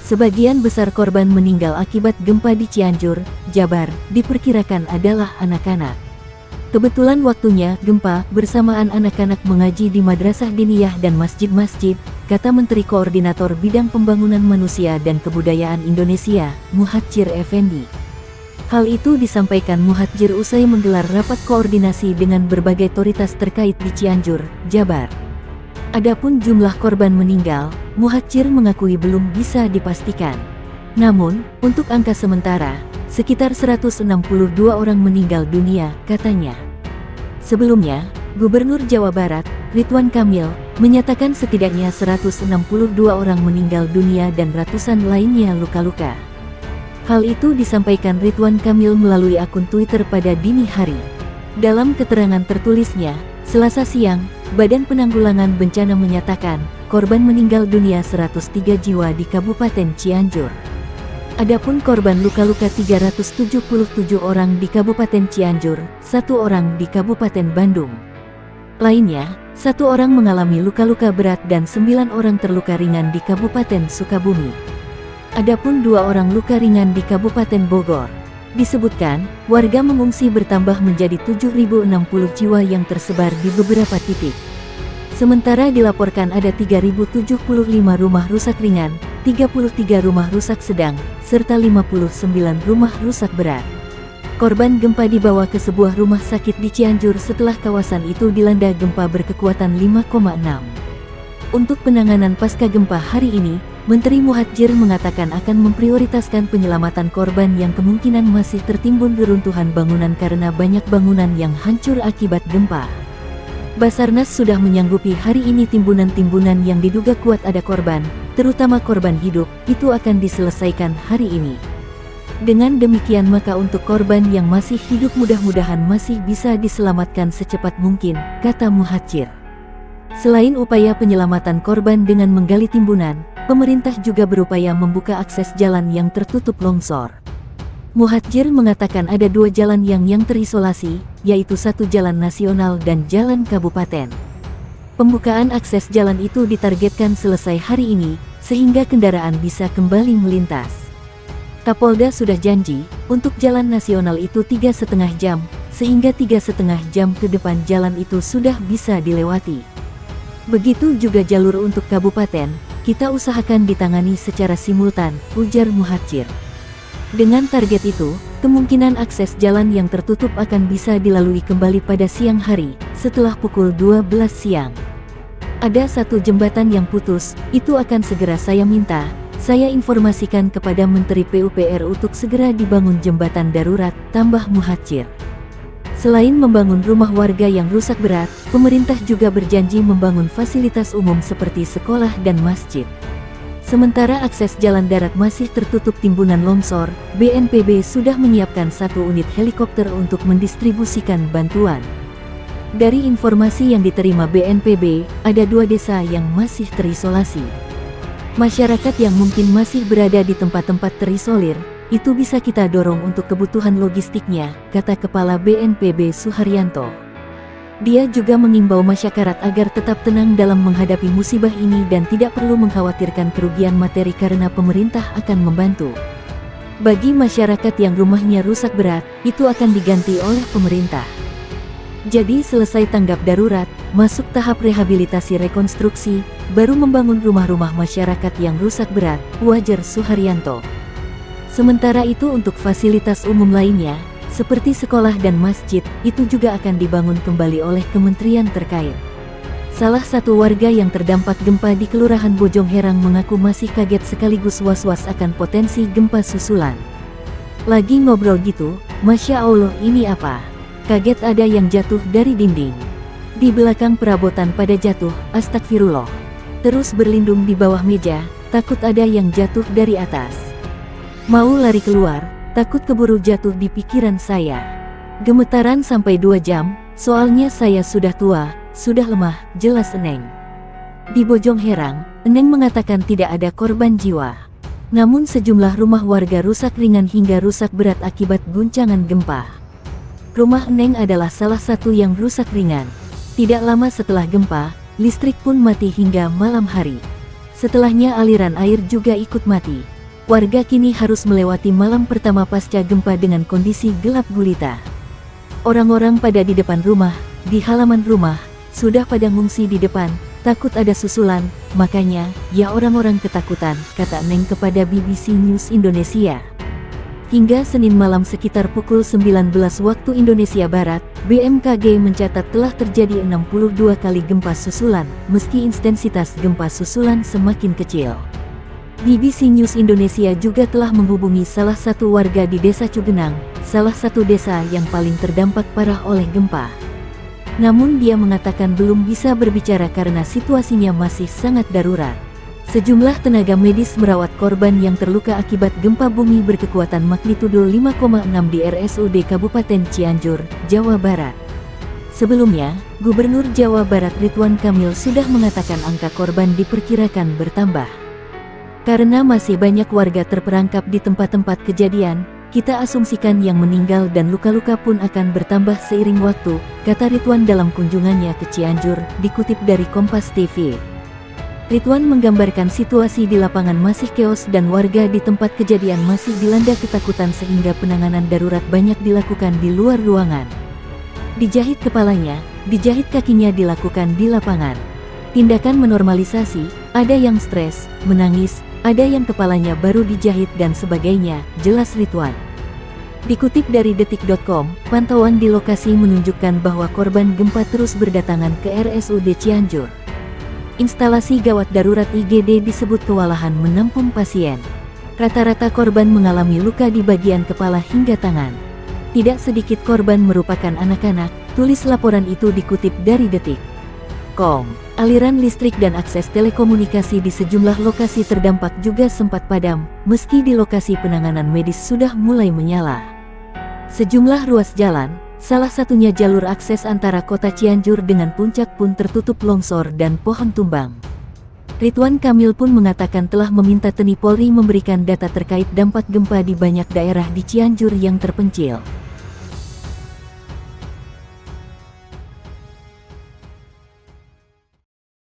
Sebagian besar korban meninggal akibat gempa di Cianjur, Jabar, diperkirakan adalah anak-anak. Kebetulan waktunya gempa bersamaan anak-anak mengaji di madrasah diniyah dan masjid-masjid, kata Menteri Koordinator Bidang Pembangunan Manusia dan Kebudayaan Indonesia, Muhadjir Effendi. Hal itu disampaikan Muhadjir usai menggelar rapat koordinasi dengan berbagai otoritas terkait di Cianjur, Jabar. Adapun jumlah korban meninggal, Muhadjir mengakui belum bisa dipastikan. Namun, untuk angka sementara, sekitar 162 orang meninggal dunia, katanya. Sebelumnya, Gubernur Jawa Barat, Ridwan Kamil, menyatakan setidaknya 162 orang meninggal dunia dan ratusan lainnya luka-luka. Hal itu disampaikan Ridwan Kamil melalui akun Twitter pada dini hari. Dalam keterangan tertulisnya, Selasa siang, Badan Penanggulangan Bencana menyatakan, korban meninggal dunia 103 jiwa di Kabupaten Cianjur. Adapun korban luka-luka 377 orang di Kabupaten Cianjur, 1 orang di Kabupaten Bandung. Lainnya, 1 orang mengalami luka-luka berat dan 9 orang terluka ringan di Kabupaten Sukabumi. Adapun 2 orang luka ringan di Kabupaten Bogor. Disebutkan, warga mengungsi bertambah menjadi 7.060 jiwa yang tersebar di beberapa titik. Sementara dilaporkan ada 3.075 rumah rusak ringan, 33 rumah rusak sedang, serta 59 rumah rusak berat. Korban gempa dibawa ke sebuah rumah sakit di Cianjur setelah kawasan itu dilanda gempa berkekuatan 5,6. Untuk penanganan pasca gempa hari ini, Menteri Muhadjir mengatakan akan memprioritaskan penyelamatan korban yang kemungkinan masih tertimbun reruntuhan bangunan karena banyak bangunan yang hancur akibat gempa. Basarnas sudah menyanggupi hari ini timbunan-timbunan yang diduga kuat ada korban, terutama korban hidup, itu akan diselesaikan hari ini. Dengan demikian maka untuk korban yang masih hidup mudah-mudahan masih bisa diselamatkan secepat mungkin, kata Muhadjir. Selain upaya penyelamatan korban dengan menggali timbunan, pemerintah juga berupaya membuka akses jalan yang tertutup longsor. Muhadjir mengatakan ada 2 jalan yang terisolasi, yaitu 1 jalan nasional dan jalan kabupaten. Pembukaan akses jalan itu ditargetkan selesai hari ini, sehingga kendaraan bisa kembali melintas. Kapolda sudah janji, untuk jalan nasional itu 3,5 jam, sehingga 3,5 jam ke depan jalan itu sudah bisa dilewati. Begitu juga jalur untuk kabupaten, kita usahakan ditangani secara simultan, ujar Muhadjir. Dengan target itu, kemungkinan akses jalan yang tertutup akan bisa dilalui kembali pada siang hari, setelah pukul 12 siang. Ada 1 jembatan yang putus, itu akan segera saya informasikan kepada Menteri PUPR untuk segera dibangun jembatan darurat, tambah Muhadjir. Selain membangun rumah warga yang rusak berat, pemerintah juga berjanji membangun fasilitas umum seperti sekolah dan masjid. Sementara akses jalan darat masih tertutup timbunan longsor, BNPB sudah menyiapkan 1 unit helikopter untuk mendistribusikan bantuan. Dari informasi yang diterima BNPB, ada 2 desa yang masih terisolasi. Masyarakat yang mungkin masih berada di tempat-tempat terisolir, itu bisa kita dorong untuk kebutuhan logistiknya, kata Kepala BNPB Suharyanto. Dia juga mengimbau masyarakat agar tetap tenang dalam menghadapi musibah ini dan tidak perlu mengkhawatirkan kerugian materi karena pemerintah akan membantu. Bagi masyarakat yang rumahnya rusak berat, itu akan diganti oleh pemerintah. Jadi selesai tanggap darurat, masuk tahap rehabilitasi rekonstruksi, baru membangun rumah-rumah masyarakat yang rusak berat, ujar Suharyanto. Sementara itu untuk fasilitas umum lainnya, seperti sekolah dan masjid, itu juga akan dibangun kembali oleh kementerian terkait. Salah satu warga yang terdampak gempa di Kelurahan Bojong Herang mengaku masih kaget sekaligus was-was akan potensi gempa susulan. Lagi ngobrol gitu, Masya Allah ini apa? Kaget ada yang jatuh dari dinding. Di belakang perabotan pada jatuh, astagfirullah. Terus berlindung di bawah meja, takut ada yang jatuh dari atas. Mau lari keluar, takut keburu jatuh di pikiran saya. Gemetaran sampai 2 jam, soalnya saya sudah tua, sudah lemah, jelas Eneng. Di Bojong Herang, Eneng mengatakan tidak ada korban jiwa. Namun sejumlah rumah warga rusak ringan hingga rusak berat akibat guncangan gempa. Rumah Eneng adalah salah satu yang rusak ringan. Tidak lama setelah gempa, listrik pun mati hingga malam hari. Setelahnya aliran air juga ikut mati. warga kini harus melewati malam pertama pasca gempa dengan kondisi gelap gulita. Orang-orang pada di depan rumah, di halaman rumah, sudah pada ngungsi di depan, takut ada susulan, makanya, ya orang-orang ketakutan, kata Neng kepada BBC News Indonesia. Hingga Senin malam sekitar pukul 19 waktu Indonesia Barat, BMKG mencatat telah terjadi 62 kali gempa susulan, meski intensitas gempa susulan semakin kecil. BBC News Indonesia juga telah menghubungi salah satu warga di Desa Cugenang, salah satu desa yang paling terdampak parah oleh gempa. Namun dia mengatakan belum bisa berbicara karena situasinya masih sangat darurat. Sejumlah tenaga medis merawat korban yang terluka akibat gempa bumi berkekuatan magnitudo 5,6 di RSUD Kabupaten Cianjur, Jawa Barat. Sebelumnya, Gubernur Jawa Barat Ridwan Kamil sudah mengatakan angka korban diperkirakan bertambah. Karena masih banyak warga terperangkap di tempat-tempat kejadian, kita asumsikan yang meninggal dan luka-luka pun akan bertambah seiring waktu, kata Ridwan dalam kunjungannya ke Cianjur, dikutip dari Kompas TV. Ridwan menggambarkan situasi di lapangan masih keos dan warga di tempat kejadian masih dilanda ketakutan sehingga penanganan darurat banyak dilakukan di luar ruangan. Dijahit kepalanya, dijahit kakinya dilakukan di lapangan. Tindakan menormalisasi, ada yang stres, menangis, ada yang kepalanya baru dijahit dan sebagainya, jelas Ridwan. Dikutip dari detik.com, pantauan di lokasi menunjukkan bahwa korban gempa terus berdatangan ke RSUD Cianjur. Instalasi gawat darurat IGD disebut kewalahan menampung pasien. Rata-rata korban mengalami luka di bagian kepala hingga tangan. Tidak sedikit korban merupakan anak-anak, tulis laporan itu dikutip dari detik.com. Aliran listrik dan akses telekomunikasi di sejumlah lokasi terdampak juga sempat padam, meski di lokasi penanganan medis sudah mulai menyala. Sejumlah ruas jalan, salah satunya jalur akses antara kota Cianjur dengan puncak pun tertutup longsor dan pohon tumbang. Ridwan Kamil pun mengatakan telah meminta TNI Polri memberikan data terkait dampak gempa di banyak daerah di Cianjur yang terpencil.